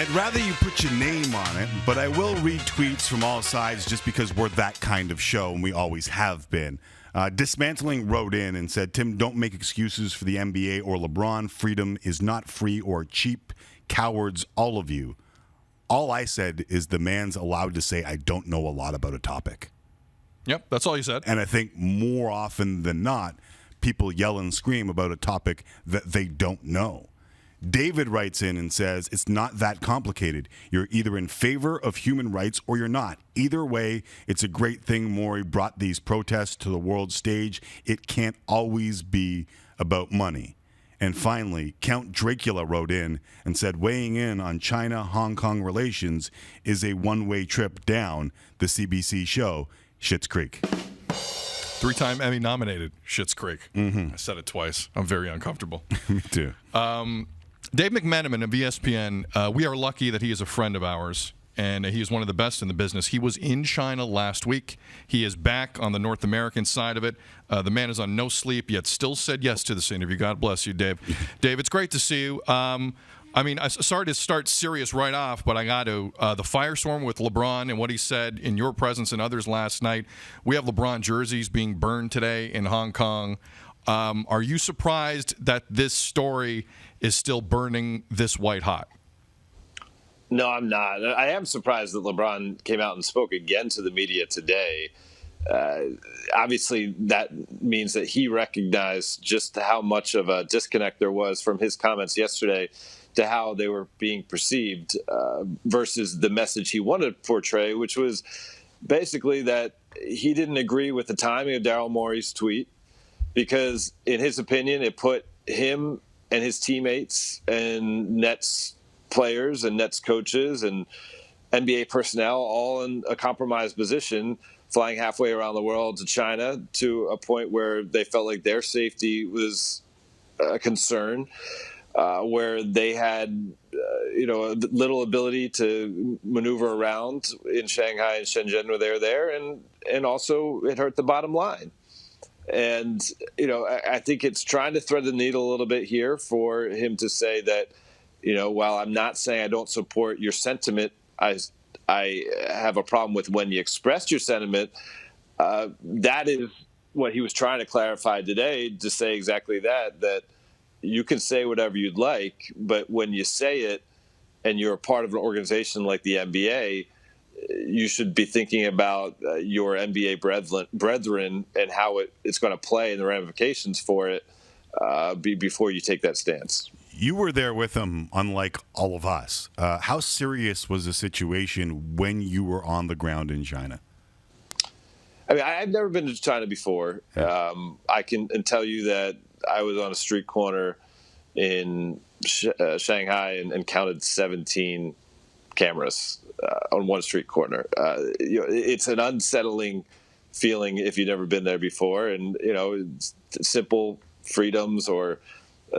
I'd rather you put your name on it, but I will read tweets from all sides just because we're that kind of show, and we always have been. Dismantling wrote in and said, Tim, don't make excuses for the NBA or LeBron. Freedom is not free or cheap. Cowards, all of you. All I said is the man's allowed to say, I don't know a lot about a topic. Yep, that's all you said. And I think more often than not, people yell and scream about a topic that they don't know. David writes in and says, it's not that complicated. You're either in favor of human rights or you're not. Either way, it's a great thing Maury brought these protests to the world stage. It can't always be about money. And finally, Count Dracula wrote in and said, weighing in on China-Hong Kong relations is a one-way trip down the CBC show, Schitt's Creek. 3-time Emmy nominated Schitt's Creek. I said it twice. I'm very uncomfortable. Me too. Dave McMenamin of ESPN, we are lucky that he is a friend of ours, and he is one of the best in the business. He was in China last week. He is back on the North American side of it. The man is on no sleep, yet still said yes to this interview. God bless you, Dave. Dave, it's great to see you. I'm sorry to start serious right off, but I got to. The firestorm with LeBron and what he said in your presence and others last night. We have LeBron jerseys being burned today in Hong Kong. Are you surprised that this story is still burning this white hot? No, I'm not. I am surprised that LeBron came out and spoke again to the media today. Obviously, that means that he recognized just how much of a disconnect there was from his comments yesterday to how they were being perceived versus the message he wanted to portray, which was basically that he didn't agree with the timing of Daryl Morey's tweet because, in his opinion, it put him and his teammates and Nets players and Nets coaches and NBA personnel all in a compromised position, flying halfway around the world to China to a point where they felt like their safety was a concern, where they had little ability to maneuver around in Shanghai and Shenzhen when they were there, and also it hurt the bottom line. And, I think it's trying to thread the needle a little bit here for him to say that, while I'm not saying I don't support your sentiment, I have a problem with when you expressed your sentiment. That is what he was trying to clarify today, to say exactly that you can say whatever you'd like, but when you say it and you're a part of an organization like the NBA, you should be thinking about your NBA brethren and how it's going to play and the ramifications for it before you take that stance. You were there with him, unlike all of us. How serious was the situation when you were on the ground in China? I mean, I've never been to China before. I can tell you that I was on a street corner in Shanghai and counted 17 cameras on one street corner. It's an unsettling feeling if you've never been there before, and simple freedoms or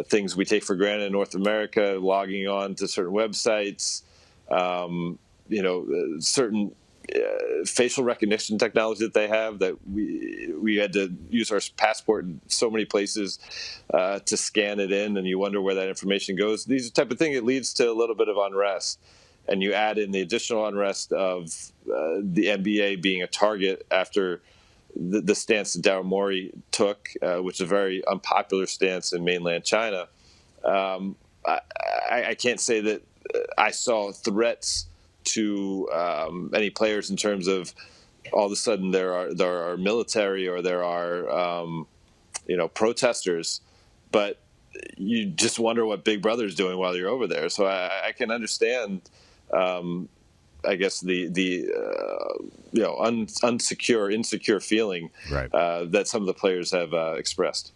things we take for granted in North America, logging on to certain websites, certain facial recognition technology that they have that we had to use our passport in so many places to scan it in, and you wonder where that information goes. These are the type of thing that leads to a little bit of unrest. And you add in the additional unrest of the NBA being a target after the stance that Daryl Morey took, which is a very unpopular stance in mainland China. I can't say that I saw threats to any players in terms of all of a sudden there are military or there are protesters, but you just wonder what Big Brother's doing while you're over there. So I can understand. I guess the insecure feeling that some of the players have expressed.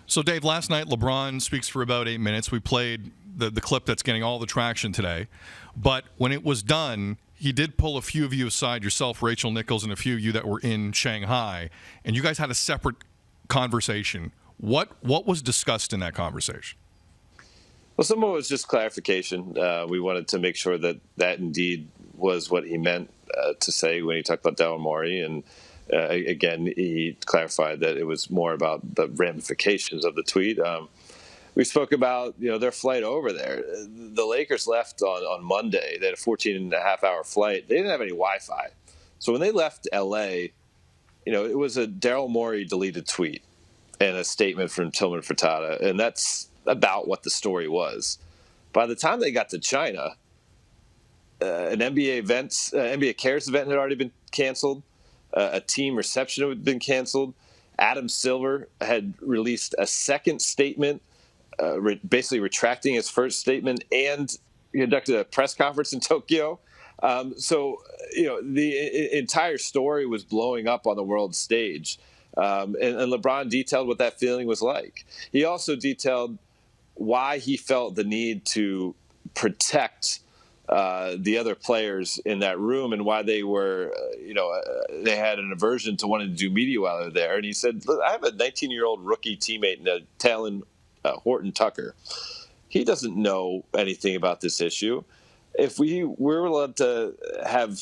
So, Dave, last night LeBron speaks for about 8 minutes. We played the clip that's getting all the traction today. But when it was done, he did pull a few of you aside, yourself, Rachel Nichols, and a few of you that were in Shanghai, and you guys had a separate conversation. What was discussed in that conversation? Well, some of it was just clarification. We wanted to make sure that indeed was what he meant to say when he talked about Daryl Morey. And again, he clarified that it was more about the ramifications of the tweet. we spoke about their flight over there. The Lakers left on Monday. They had a 14.5-hour flight. They didn't have any Wi-Fi, so when they left L.A., it was a Daryl Morey deleted tweet and a statement from Tillman Fertitta, and that's about what the story was. By the time they got to China, an NBA Cares event had already been canceled. A team reception had been canceled. Adam Silver had released a second statement, basically retracting his first statement, and conducted a press conference in Tokyo. So the entire story was blowing up on the world stage. And LeBron detailed what that feeling was like. He also detailed why he felt the need to protect the other players in that room and why they were, they had an aversion to wanting to do media while they're there. And he said, "Look, I have a 19-year-old rookie teammate, Talon Horton Tucker. He doesn't know anything about this issue. If we were allowed to have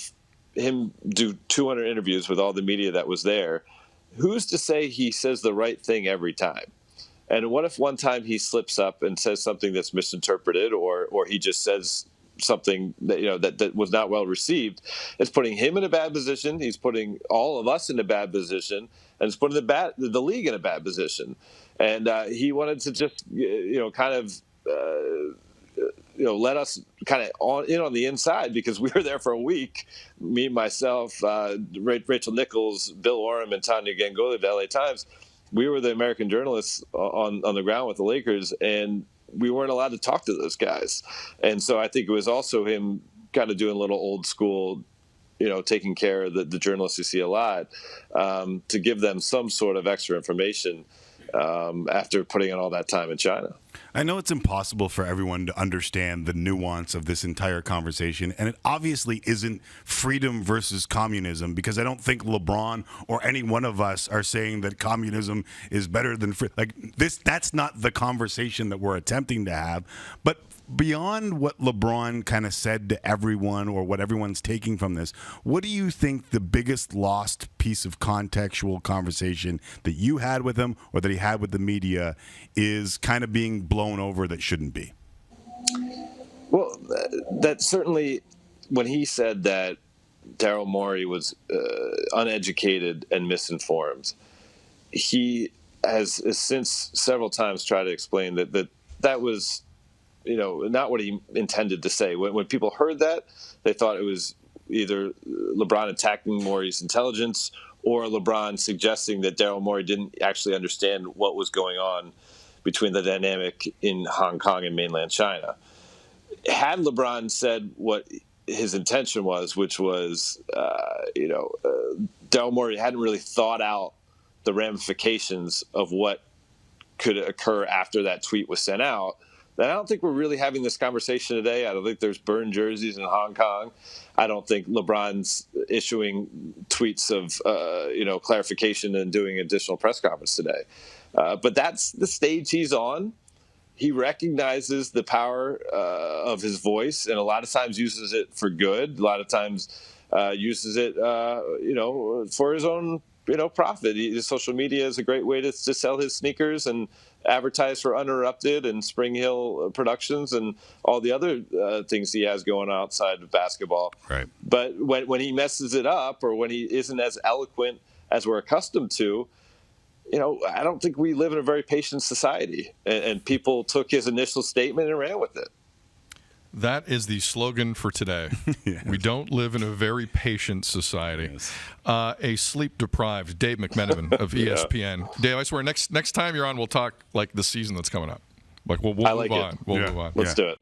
him do 200 interviews with all the media that was there, who's to say he says the right thing every time? And what if one time he slips up and says something that's misinterpreted, or he just says something that that was not well received? It's putting him in a bad position. He's putting all of us in a bad position, and it's putting the league in a bad position." And he wanted to just kind of let us kind of on the inside, because we were there for a week. Me, myself, Rachel Nichols, Bill Oram, and Tanya Ganguli of the LA Times. We were the American journalists on the ground with the Lakers, and we weren't allowed to talk to those guys. And so I think it was also him kind of doing a little old school, taking care of the journalists you see a lot, to give them some sort of extra information after putting in all that time in China. I know it's impossible for everyone to understand the nuance of this entire conversation, and it obviously isn't freedom versus communism, because I don't think LeBron or any one of us are saying that communism is better than that's not the conversation that we're attempting to have. But beyond what LeBron kind of said to everyone, or what everyone's taking from this, what do you think the biggest lost piece of contextual conversation that you had with him, or that he had with the media, is kind of being blown over that shouldn't be? Well, that certainly, when he said that Daryl Morey was uneducated and misinformed, he has since several times tried to explain that was not what he intended to say. When people heard that, they thought it was either LeBron attacking Morey's intelligence, or LeBron suggesting that Daryl Morey didn't actually understand what was going on between the dynamic in Hong Kong and mainland China. Had LeBron said what his intention was, which was, Daryl Morey hadn't really thought out the ramifications of what could occur after that tweet was sent out, then I don't think we're really having this conversation today. I don't think there's burned jerseys in Hong Kong. I don't think LeBron's issuing tweets of, clarification and doing additional press conference today. But that's the stage he's on. He recognizes the power of his voice, and a lot of times uses it for good. A lot of times uses it, for his own, profit. His social media is a great way to sell his sneakers and advertise for Uninterrupted and Spring Hill Productions and all the other things he has going outside of basketball. Right. But when he messes it up, or when he isn't as eloquent as we're accustomed to, I don't think we live in a very patient society. And people took his initial statement and ran with it. That is the slogan for today. Yes. We don't live in a very patient society. Yes. A sleep-deprived Dave McMenamin of ESPN. Yeah. Dave, I swear, next time you're on, we'll talk like the season that's coming up. Like we'll move on. We'll move on. Let's do it.